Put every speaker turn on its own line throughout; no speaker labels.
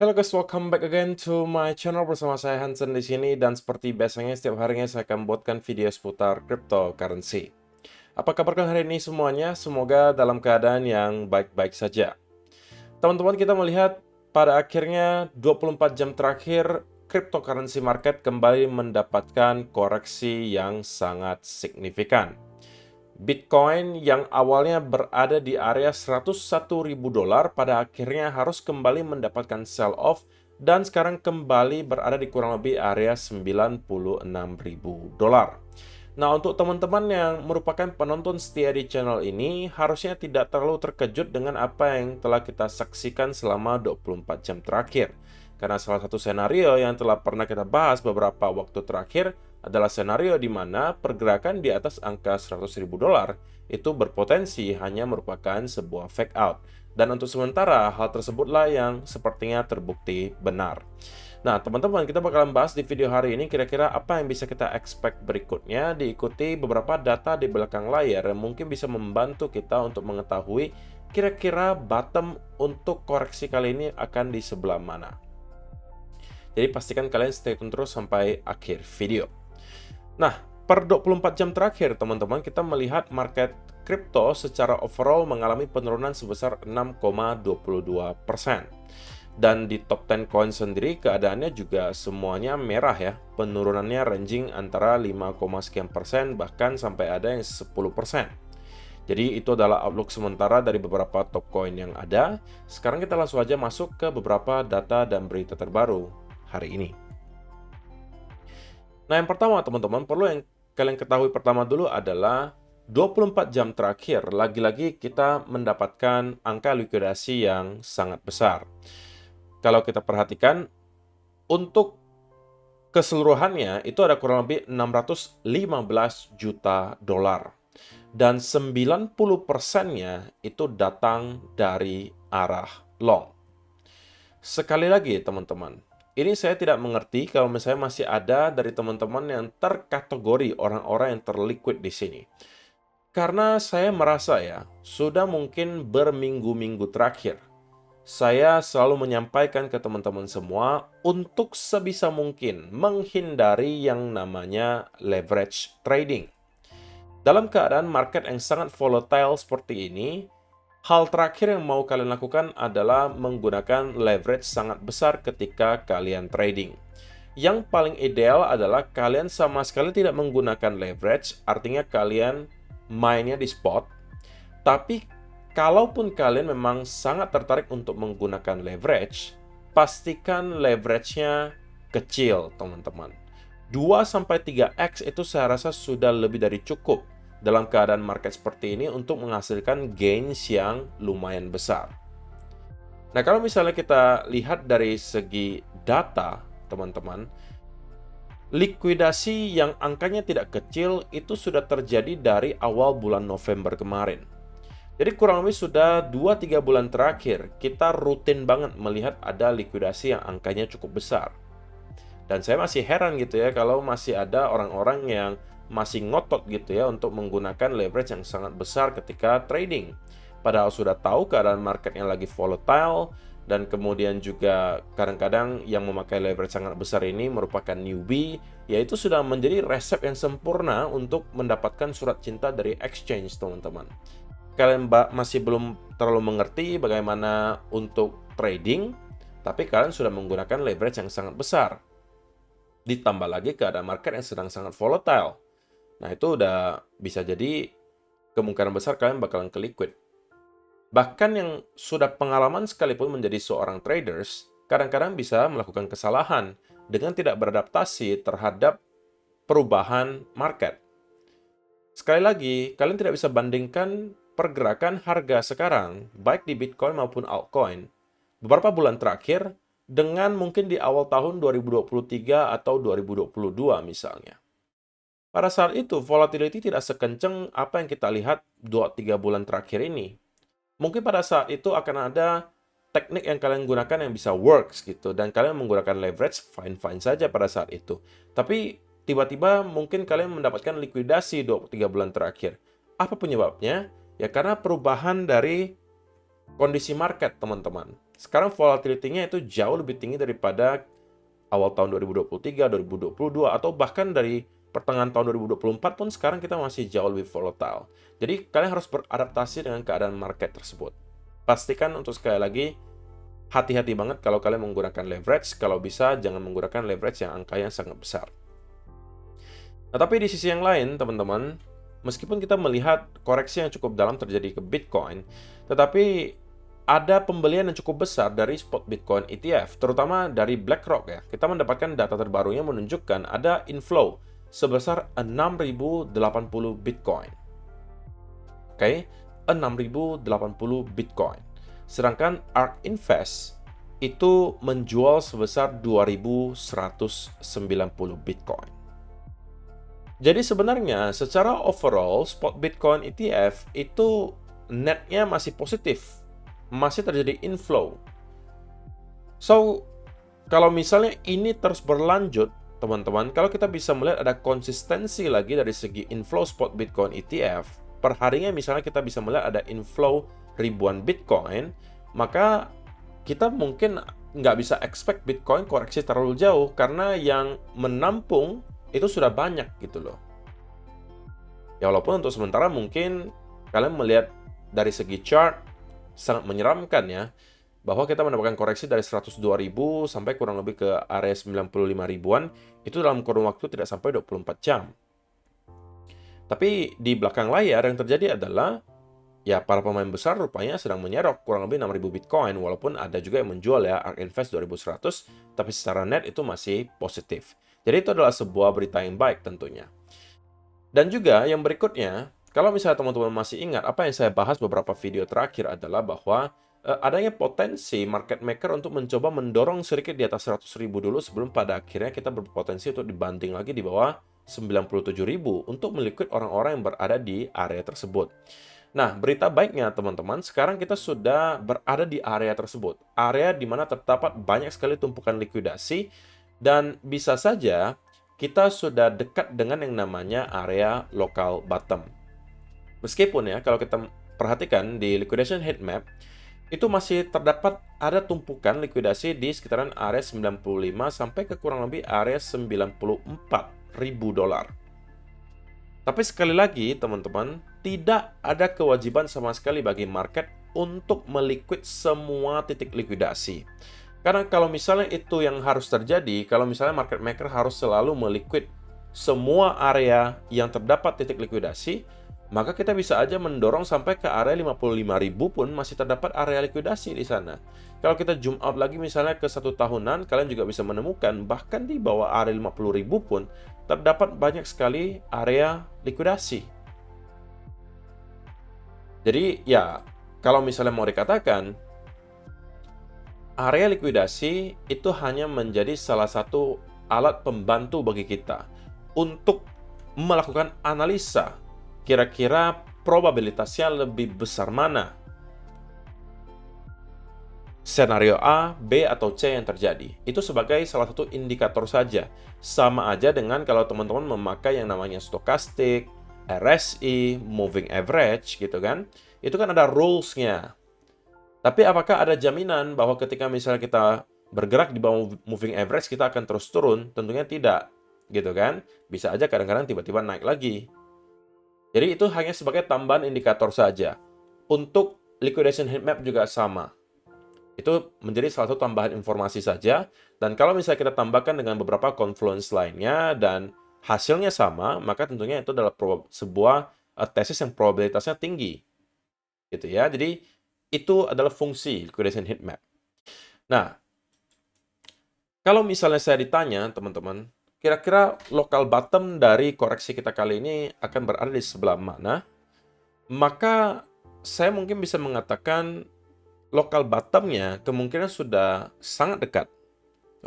Halo guys, welcome back again to my channel bersama saya Hansen di sini dan seperti biasanya setiap harinya saya akan buatkan video seputar cryptocurrency. Apa kabar kalian hari ini semuanya? Semoga dalam keadaan yang baik-baik saja. Teman-teman, kita melihat pada akhirnya 24 jam terakhir cryptocurrency market kembali mendapatkan koreksi yang sangat signifikan. Bitcoin yang awalnya berada di area $101.000 pada akhirnya harus kembali mendapatkan sell off dan sekarang kembali berada di kurang lebih area $96.000. Nah, untuk teman-teman yang merupakan penonton setia di channel ini, harusnya tidak terlalu terkejut dengan apa yang telah kita saksikan selama 24 jam terakhir. Karena salah satu senario yang telah pernah kita bahas beberapa waktu terakhir adalah senario di mana pergerakan di atas angka $100.000 itu berpotensi hanya merupakan sebuah fake out. Dan untuk sementara, hal tersebutlah yang sepertinya terbukti benar. Nah, teman-teman, kita bakalan bahas di video hari ini kira-kira apa yang bisa kita expect berikutnya, diikuti beberapa data di belakang layar yang mungkin bisa membantu kita untuk mengetahui kira-kira bottom untuk koreksi kali ini akan di sebelah mana. Jadi pastikan kalian stay tune terus sampai akhir video. Nah, per 24 jam terakhir, teman-teman, kita melihat market kripto secara overall mengalami penurunan sebesar 6,22%. Dan di top 10 coin sendiri, keadaannya juga semuanya merah ya. Penurunannya ranging antara 5, sekian persen, bahkan sampai ada yang 10%. Jadi itu adalah outlook sementara dari beberapa top coin yang ada. Sekarang kita langsung aja masuk ke beberapa data dan berita terbaru hari ini. Nah, yang pertama teman-teman, perlu yang kalian ketahui pertama dulu adalah 24 jam terakhir, lagi-lagi kita mendapatkan angka likuidasi yang sangat besar. Kalau kita perhatikan, untuk keseluruhannya itu ada kurang lebih 615 juta dolar. Dan 90%-nya itu datang dari arah long. Sekali lagi teman-teman, ini saya tidak mengerti kalau misalnya masih ada dari teman-teman yang terkategori orang-orang yang terliquid di sini. Karena saya merasa ya, sudah mungkin berminggu-minggu terakhir, saya selalu menyampaikan ke teman-teman semua untuk sebisa mungkin menghindari yang namanya leverage trading. Dalam keadaan market yang sangat volatile seperti ini, hal terakhir yang mau kalian lakukan adalah menggunakan leverage sangat besar ketika kalian trading. Yang paling ideal adalah kalian sama sekali tidak menggunakan leverage, artinya kalian mainnya di spot. Tapi kalaupun kalian memang sangat tertarik untuk menggunakan leverage, pastikan leverage-nya kecil, teman-teman. 2-3x itu saya rasa sudah lebih dari cukup dalam keadaan market seperti ini untuk menghasilkan gains yang lumayan besar. Nah, kalau misalnya kita lihat dari segi data, teman-teman, likuidasi yang angkanya tidak kecil itu sudah terjadi dari awal bulan November kemarin. Jadi kurang lebih sudah 2-3 bulan terakhir, kita rutin banget melihat ada likuidasi yang angkanya cukup besar. Dan saya masih heran gitu ya, kalau masih ada orang-orang yang masih ngotot gitu ya untuk menggunakan leverage yang sangat besar ketika trading. Padahal sudah tahu keadaan marketnya lagi volatile, dan kemudian juga kadang-kadang yang memakai leverage sangat besar ini merupakan newbie, yaitu sudah menjadi resep yang sempurna untuk mendapatkan surat cinta dari exchange, teman-teman. Kalian masih belum terlalu mengerti bagaimana untuk trading, tapi kalian sudah menggunakan leverage yang sangat besar. Ditambah lagi keadaan market yang sedang sangat volatile. Nah, itu udah bisa jadi kemungkinan besar kalian bakalan ke liquid. Bahkan yang sudah pengalaman sekalipun menjadi seorang traders, kadang-kadang bisa melakukan kesalahan dengan tidak beradaptasi terhadap perubahan market. Sekali lagi, kalian tidak bisa bandingkan pergerakan harga sekarang, baik di Bitcoin maupun altcoin, beberapa bulan terakhir, dengan mungkin di awal tahun 2023 atau 2022 misalnya. Pada saat itu, volatility tidak sekencang apa yang kita lihat 2-3 bulan terakhir ini. Mungkin pada saat itu akan ada teknik yang kalian gunakan yang bisa works gitu, dan kalian menggunakan leverage fine-fine saja pada saat itu. Tapi tiba-tiba mungkin kalian mendapatkan likuidasi 2-3 bulan terakhir. Apa penyebabnya? Ya karena perubahan dari kondisi market, teman-teman. Sekarang volatility-nya itu jauh lebih tinggi daripada awal tahun 2023, 2022, atau bahkan dari pertengahan tahun 2024 pun sekarang kita masih jauh lebih volatile. Jadi kalian harus beradaptasi dengan keadaan market tersebut. Pastikan untuk sekali lagi, hati-hati banget kalau kalian menggunakan leverage. Kalau bisa, jangan menggunakan leverage yang angkanya sangat besar. Nah, tapi di sisi yang lain, teman-teman, meskipun kita melihat koreksi yang cukup dalam terjadi ke Bitcoin, tetapi ada pembelian yang cukup besar dari spot Bitcoin ETF, terutama dari BlackRock ya. Kita mendapatkan data terbarunya menunjukkan ada inflow sebesar 6.080 Bitcoin. Oke, 6.080 Bitcoin. Sedangkan ARK Invest itu menjual sebesar 2.190 Bitcoin. Jadi sebenarnya secara overall spot Bitcoin ETF itu netnya masih positif. Masih terjadi inflow. So, kalau misalnya ini terus berlanjut, teman-teman, kalau kita bisa melihat ada konsistensi lagi dari segi inflow spot Bitcoin ETF, per harinya misalnya kita bisa melihat ada inflow ribuan Bitcoin, maka kita mungkin nggak bisa expect Bitcoin koreksi terlalu jauh, karena yang menampung itu sudah banyak gitu loh. Ya walaupun untuk sementara mungkin kalian melihat dari segi chart, sangat menyeramkan ya, bahwa kita mendapatkan koreksi dari 102.000 sampai kurang lebih ke area 95 ribuan, itu dalam kurun waktu tidak sampai 24 jam. Tapi di belakang layar yang terjadi adalah, ya para pemain besar rupanya sedang menyerok kurang lebih 6.000 Bitcoin, walaupun ada juga yang menjual ya, ARK Invest 2.100, tapi secara net itu masih positif. Jadi itu adalah sebuah berita yang baik tentunya. Dan juga yang berikutnya, kalau misalnya teman-teman masih ingat, apa yang saya bahas beberapa video terakhir adalah bahwa adanya potensi market maker untuk mencoba mendorong sedikit di atas 100.000 dulu sebelum pada akhirnya kita berpotensi untuk dibanting lagi di bawah 97.000 untuk meliquid orang-orang yang berada di area tersebut. Nah, berita baiknya teman-teman, sekarang kita sudah berada di area tersebut. Area di mana terdapat banyak sekali tumpukan likuidasi dan bisa saja kita sudah dekat dengan yang namanya area local bottom. Meskipun ya, kalau kita perhatikan di liquidation heat map, itu masih terdapat ada tumpukan likuidasi di sekitaran area 95 sampai ke kurang lebih area 94.000 dolar. Tapi sekali lagi, teman-teman, tidak ada kewajiban sama sekali bagi market untuk meliquid semua titik likuidasi. Karena kalau misalnya itu yang harus terjadi, kalau misalnya market maker harus selalu meliquid semua area yang terdapat titik likuidasi, maka kita bisa aja mendorong sampai ke area 55.000 pun masih terdapat area likuidasi di sana. Kalau kita zoom out lagi misalnya ke 1 tahunan, kalian juga bisa menemukan bahkan di bawah area 50.000 pun terdapat banyak sekali area likuidasi. Jadi ya, kalau misalnya mau dikatakan, area likuidasi itu hanya menjadi salah satu alat pembantu bagi kita untuk melakukan analisa kira-kira probabilitasnya lebih besar mana? Senario A, B, atau C yang terjadi. Itu sebagai salah satu indikator saja. Sama aja dengan kalau teman-teman memakai yang namanya stokastik, RSI, moving average gitu kan. Itu kan ada rules-nya. Tapi apakah ada jaminan bahwa ketika misalnya kita bergerak di bawah moving average kita akan terus turun? Tentunya tidak. Gitu kan. Bisa aja kadang-kadang tiba-tiba naik lagi. Jadi itu hanya sebagai tambahan indikator saja. Untuk liquidation heat map juga sama. Itu menjadi salah satu tambahan informasi saja. Dan kalau misalnya kita tambahkan dengan beberapa confluence lainnya dan hasilnya sama, maka tentunya itu adalah sebuah tesis yang probabilitasnya tinggi. Gitu ya. Jadi itu adalah fungsi liquidation heat map. Nah, kalau misalnya saya ditanya, teman-teman, kira-kira local bottom dari koreksi kita kali ini akan berada di sebelah mana? Maka saya mungkin bisa mengatakan local bottom-nya kemungkinan sudah sangat dekat.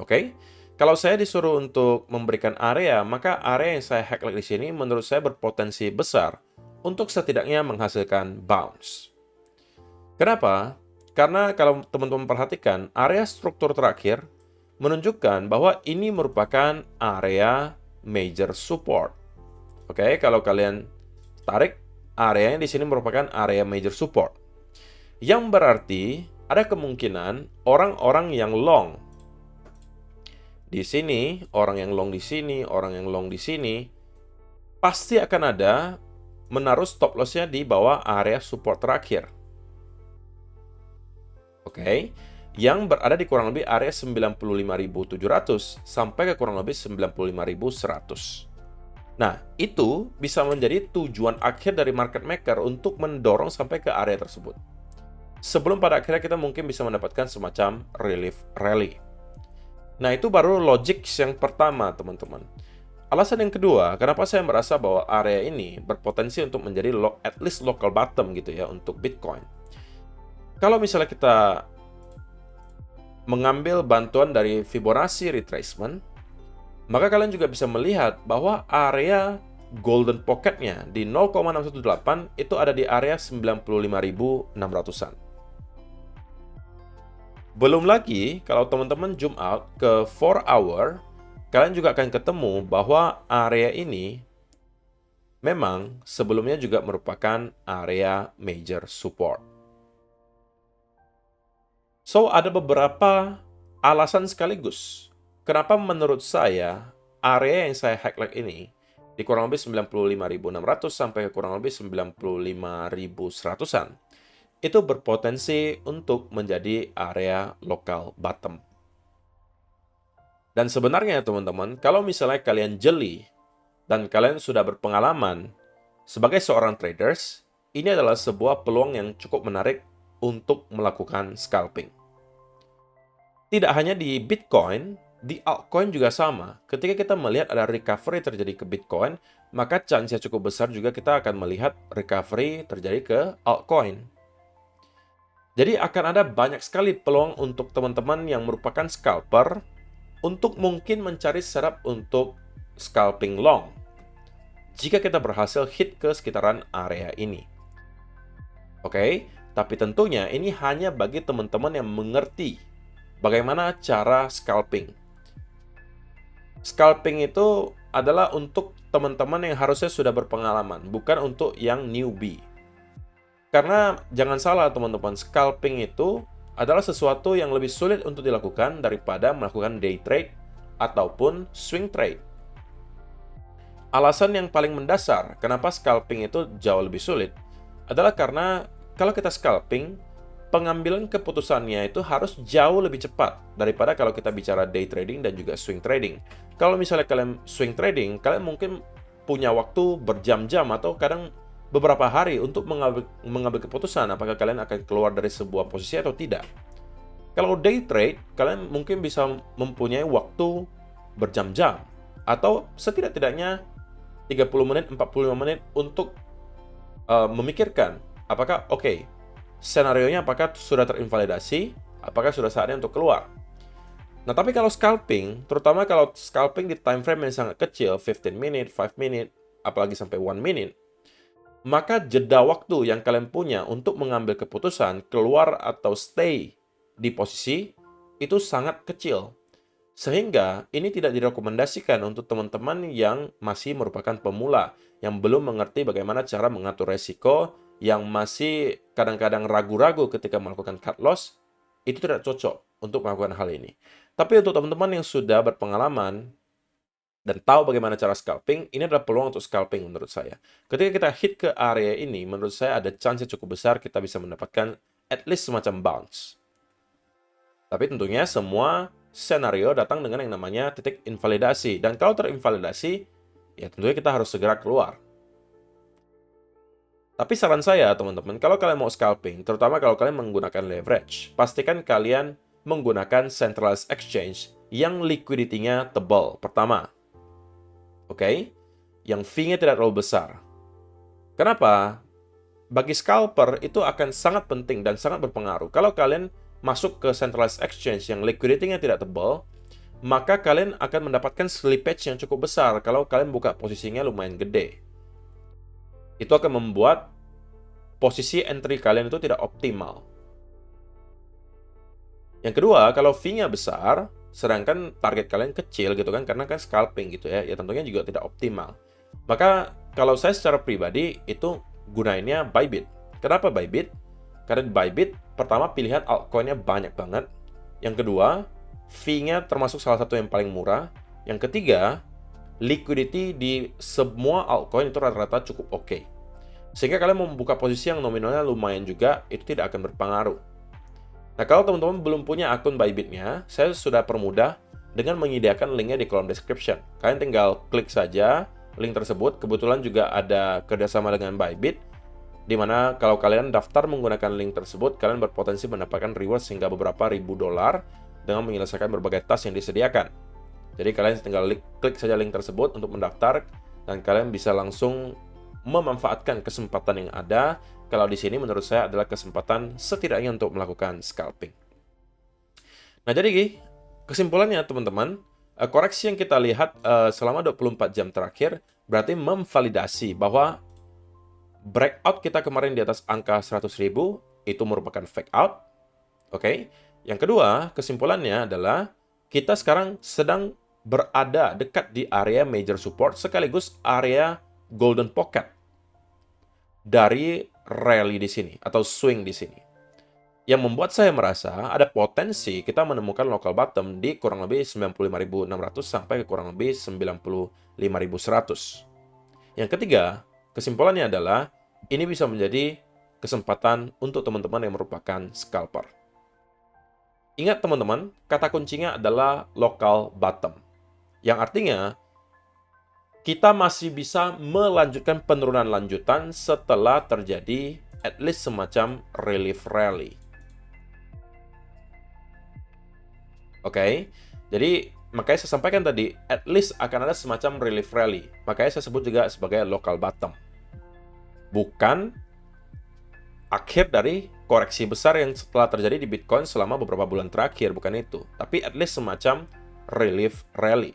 Oke? Kalau saya disuruh untuk memberikan area, maka area yang saya highlight di sini menurut saya berpotensi besar untuk setidaknya menghasilkan bounce. Kenapa? Karena kalau teman-teman perhatikan, area struktur terakhir menunjukkan bahwa ini merupakan area major support. Oke, kalau kalian tarik, area yang di sini merupakan area major support. Yang berarti ada kemungkinan orang-orang yang long di sini, orang yang long di sini, orang yang long di sini, pasti akan ada menaruh stop loss-nya di bawah area support terakhir. Oke, yang berada di kurang lebih area 95.700 sampai ke kurang lebih 95.100. Nah, itu bisa menjadi tujuan akhir dari market maker untuk mendorong sampai ke area tersebut. Sebelum pada akhirnya kita mungkin bisa mendapatkan semacam relief rally. Nah, itu baru logik yang pertama, teman-teman. Alasan yang kedua, kenapa saya merasa bahwa area ini berpotensi untuk menjadi at least local bottom gitu ya untuk Bitcoin. Kalau misalnya kita mengambil bantuan dari Fibonacci retracement, maka kalian juga bisa melihat bahwa area golden pocket-nya di 0,618 itu ada di area 95.600-an. Belum lagi, kalau teman-teman zoom out ke 4 hour, kalian juga akan ketemu bahwa area ini memang sebelumnya juga merupakan area major support. So, ada beberapa alasan sekaligus kenapa menurut saya area yang saya highlight ini di kurang lebih 95.600 sampai kurang lebih 95.100-an itu berpotensi untuk menjadi area local bottom. Dan sebenarnya teman-teman, kalau misalnya kalian jeli dan kalian sudah berpengalaman sebagai seorang traders, ini adalah sebuah peluang yang cukup menarik untuk melakukan scalping. Tidak hanya di Bitcoin, di altcoin juga sama. Ketika kita melihat ada recovery terjadi ke Bitcoin, maka chance cukup besar juga kita akan melihat recovery terjadi ke altcoin. Jadi akan ada banyak sekali peluang untuk teman-teman yang merupakan scalper untuk mungkin mencari setup untuk scalping long jika kita berhasil hit ke sekitaran area ini. Oke, tapi tentunya ini hanya bagi teman-teman yang mengerti bagaimana cara scalping. Scalping itu adalah untuk teman-teman yang harusnya sudah berpengalaman, bukan untuk yang newbie. Karena jangan salah teman-teman, scalping itu adalah sesuatu yang lebih sulit untuk dilakukan daripada melakukan day trade ataupun swing trade. Alasan yang paling mendasar kenapa scalping itu jauh lebih sulit adalah karena kalau kita scalping, pengambilan keputusannya itu harus jauh lebih cepat daripada kalau kita bicara day trading dan juga swing trading. Kalau misalnya kalian swing trading, kalian mungkin punya waktu berjam-jam atau kadang beberapa hari untuk mengambil keputusan apakah kalian akan keluar dari sebuah posisi atau tidak. Kalau day trade, kalian mungkin bisa mempunyai waktu berjam-jam atau setidak-tidaknya 30 menit, 45 menit untuk memikirkan apakah senarionya apakah sudah terinvalidasi, apakah sudah saatnya untuk keluar. Nah, tapi kalau scalping, terutama kalau scalping di time frame yang sangat kecil, 15 menit, 5 menit, apalagi sampai 1 minute, maka jeda waktu yang kalian punya untuk mengambil keputusan keluar atau stay di posisi itu sangat kecil. Sehingga ini tidak direkomendasikan untuk teman-teman yang masih merupakan pemula, yang belum mengerti bagaimana cara mengatur resiko, yang masih kadang-kadang ragu-ragu ketika melakukan cut loss, itu tidak cocok untuk melakukan hal ini. Tapi untuk teman-teman yang sudah berpengalaman dan tahu bagaimana cara scalping, ini adalah peluang untuk scalping menurut saya. Ketika kita hit ke area ini, menurut saya ada chance cukup besar kita bisa mendapatkan at least semacam bounce. Tapi tentunya semua senario datang dengan yang namanya titik invalidasi. Dan kalau terinvalidasi, ya tentunya kita harus segera keluar. Tapi saran saya, teman-teman, kalau kalian mau scalping, terutama kalau kalian menggunakan leverage, pastikan kalian menggunakan centralized exchange yang liquidity-nya tebal. Pertama, yang fee-nya tidak terlalu besar. Kenapa? Bagi scalper itu akan sangat penting dan sangat berpengaruh. Kalau kalian masuk ke centralized exchange yang liquidity-nya tidak tebal, maka kalian akan mendapatkan slippage yang cukup besar kalau kalian buka posisinya lumayan gede. Itu akan membuat posisi entry kalian itu tidak optimal. Yang kedua, kalau fee-nya besar, sedangkan target kalian kecil gitu kan, karena kan scalping gitu ya tentunya juga tidak optimal. Maka kalau saya secara pribadi itu gunainnya Bybit. Kenapa Bybit? Karena di Bybit, pertama pilihan altcoin-nya banyak banget. Yang kedua, fee-nya termasuk salah satu yang paling murah. Yang ketiga, liquidity di semua altcoin itu rata-rata cukup oke. Sehingga kalian mau membuka posisi yang nominalnya lumayan juga, itu tidak akan berpengaruh. Nah, kalau teman-teman belum punya akun Bybit-nya, saya sudah permudah dengan menyediakan linknya di kolom description. Kalian tinggal klik saja link tersebut. Kebetulan juga ada kerjasama dengan Bybit, di mana kalau kalian daftar menggunakan link tersebut, kalian berpotensi mendapatkan reward hingga beberapa ribu dolar dengan menyelesaikan berbagai task yang disediakan. Jadi kalian tinggal klik saja link tersebut untuk mendaftar, dan kalian bisa langsung memanfaatkan kesempatan yang ada. Kalau di sini menurut saya adalah kesempatan setidaknya untuk melakukan scalping. Nah, jadi kesimpulannya teman-teman, koreksi yang kita lihat selama 24 jam terakhir berarti memvalidasi bahwa breakout kita kemarin di atas angka 100.000 itu merupakan fake out. Oke. Yang kedua, kesimpulannya adalah kita sekarang sedang berada dekat di area major support sekaligus area golden pocket dari rally di sini atau swing di sini. Yang membuat saya merasa ada potensi kita menemukan local bottom di kurang lebih 95.600 sampai ke kurang lebih 95.100. Yang ketiga, kesimpulannya adalah ini bisa menjadi kesempatan untuk teman-teman yang merupakan scalper. Ingat teman-teman, kata kuncinya adalah local bottom. Yang artinya kita masih bisa melanjutkan penurunan lanjutan setelah terjadi at least semacam relief rally. Oke, jadi makanya saya sampaikan tadi, at least akan ada semacam relief rally. Makanya saya sebut juga sebagai local bottom. Bukan akhir dari koreksi besar yang setelah terjadi di Bitcoin selama beberapa bulan terakhir, bukan itu. Tapi at least semacam relief rally.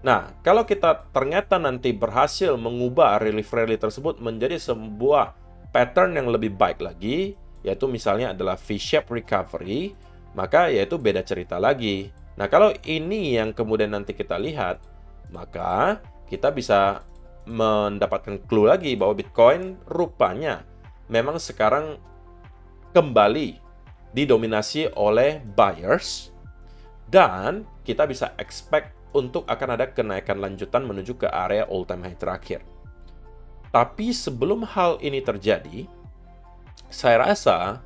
Nah, kalau kita ternyata nanti berhasil mengubah relief rally tersebut menjadi sebuah pattern yang lebih baik lagi, yaitu misalnya adalah V-shape recovery, maka yaitu beda cerita lagi. Nah, kalau ini yang kemudian nanti kita lihat, maka kita bisa mendapatkan clue lagi bahwa Bitcoin rupanya memang sekarang kembali didominasi oleh buyers, dan kita bisa expect untuk akan ada kenaikan lanjutan menuju ke area all-time high terakhir. Tapi sebelum hal ini terjadi, saya rasa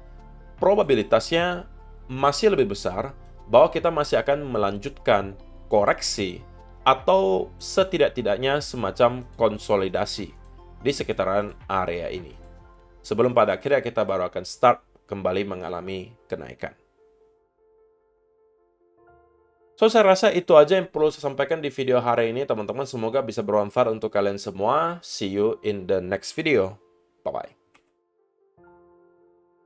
probabilitasnya masih lebih besar bahwa kita masih akan melanjutkan koreksi atau setidak-tidaknya semacam konsolidasi di sekitaran area ini. Sebelum pada akhirnya kita baru akan start kembali mengalami kenaikan. So, saya rasa itu aja yang perlu saya sampaikan di video hari ini, teman-teman. Semoga bisa bermanfaat untuk kalian semua. See you in the next video.